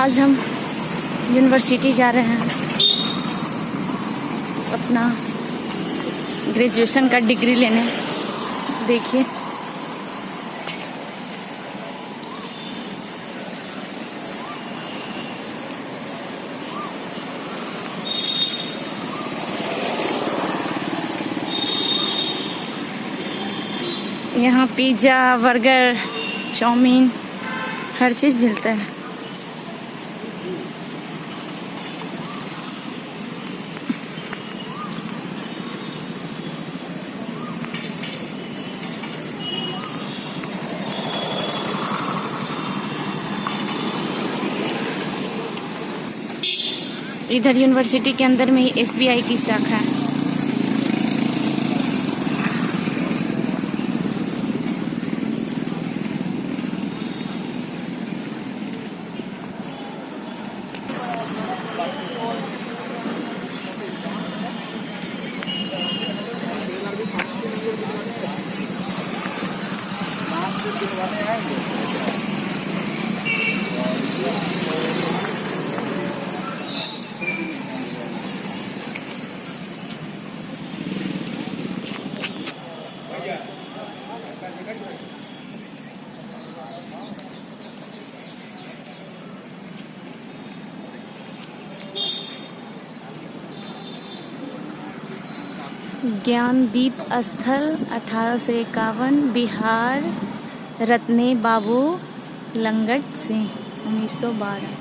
आज हम यूनिवर्सिटी जा रहे हैं अपना ग्रेजुएशन का डिग्री लेने। देखिए यहाँ पिज़्ज़ा, बर्गर, चाउमीन हर चीज़ मिलता है। इधर यूनिवर्सिटी के अंदर में ही SBI की शाखा है। ज्ञानदीप स्थल 1851 बिहार रत्ने बाबू लंगट सिंह 1912।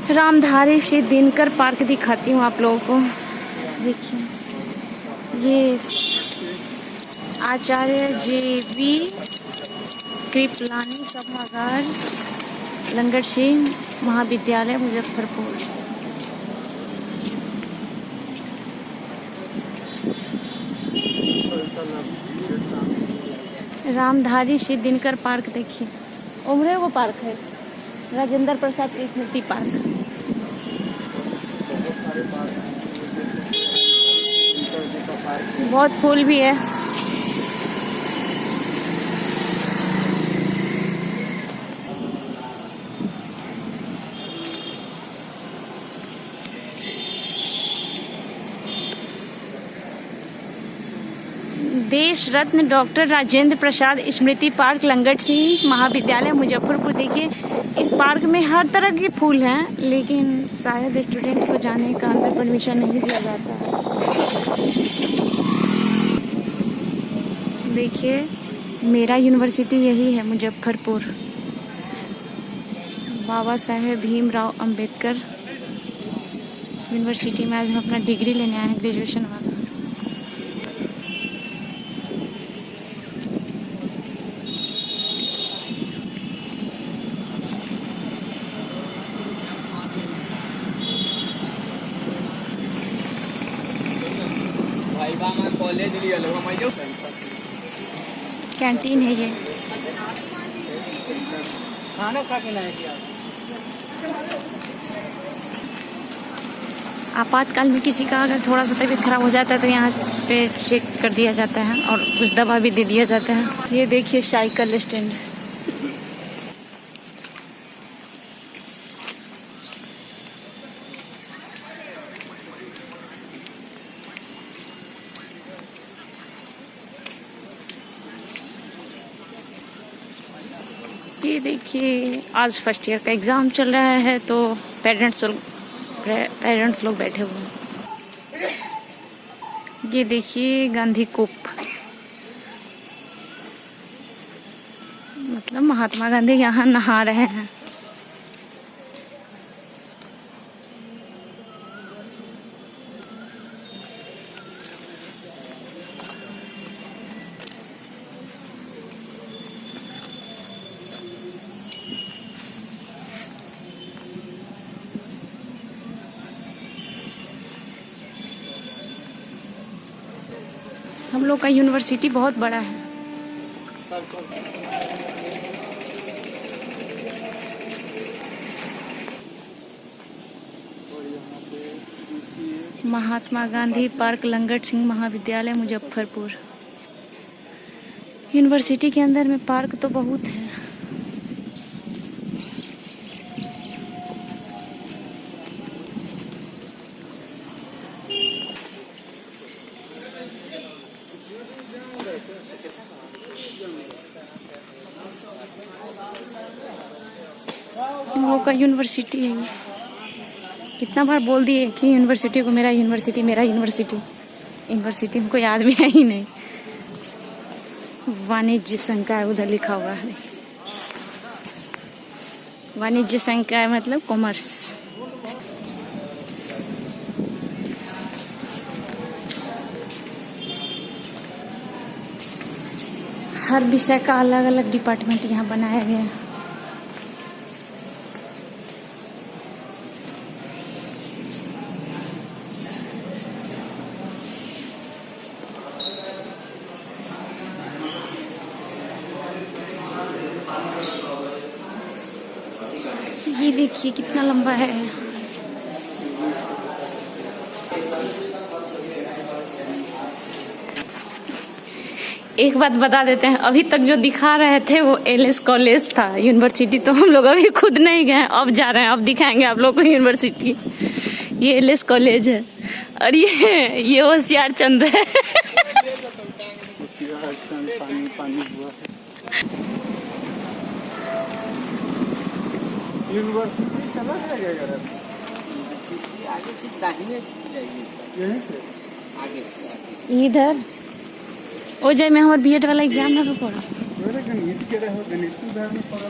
रामधारी श्री दिनकर पार्क दिखाती हूँ आप लोगों को। देखिए ये आचार्य JV कृपलानी सभागार लंगट सिंह महाविद्यालय मुजफ्फरपुर। रामधारी श्री दिनकर पार्क देखिए। उमरे वो पार्क है राजेंद्र प्रसाद की स्मृति पार्क। बहुत फूल भी है। देश रत्न डॉक्टर राजेंद्र प्रसाद स्मृति पार्क लंगट सिंह महाविद्यालय मुजफ्फरपुर। देखिए इस पार्क में हर तरह के फूल हैं, लेकिन शायद स्टूडेंट को जाने का अंदर परमिशन नहीं दिया जाता है। देखिए मेरा यूनिवर्सिटी यही है मुजफ्फरपुर। बाबा साहेब भीमराव अंबेडकर यूनिवर्सिटी में आज हम अपना डिग्री लेने आए हैं, ग्रेजुएशन वाला। कैंटीन है ये। खाना खा के लाए क्या? आपातकाल में किसी का अगर थोड़ा सा तबीयत खराब हो जाता है तो यहाँ पे चेक कर दिया जाता है और कुछ दवा भी दे दिया जाता है। ये देखिए साइकिल स्टैंड। ये देखिए आज फर्स्ट ईयर का एग्ज़ाम चल रहा है तो पेरेंट्स लोग बैठे हुए हैं। ये देखिए गांधी कूप, मतलब महात्मा गांधी यहाँ नहा रहे हैं। हम लोग का यूनिवर्सिटी बहुत बड़ा है। महात्मा गांधी पार्क लंगट सिंह महाविद्यालय मुजफ्फरपुर। यूनिवर्सिटी के अंदर में पार्क तो बहुत है। हम लोग का यूनिवर्सिटी है ये। कितना बार बोल दिए कि यूनिवर्सिटी को मेरा यूनिवर्सिटी मेरा यूनिवर्सिटी। यूनिवर्सिटी हमको याद भी है ही नहीं। वाणिज्य संकाय उधर लिखा हुआ है। वाणिज्य संकाय मतलब कॉमर्स। हर विषय का अलग अलग डिपार्टमेंट यहाँ बनाया गया है। ये देखिए कितना लंबा है। एक बात बता देते हैं, अभी तक जो दिखा रहे थे वो एलएस कॉलेज था। यूनिवर्सिटी तो हम लोग अभी खुद नहीं गए, अब जा रहे हैं, अब दिखाएंगे आप लोग को यूनिवर्सिटी। ये एलएस कॉलेज है और ये होशियार चंद है। यूनिवर्सिटी चला जाएगा आगे की दाहिने यहीं से आगे इधर ओ जाए में हमारे बीएड वाला एग्जाम ना पड़ा। गणित के रहो गणित में पढ़ल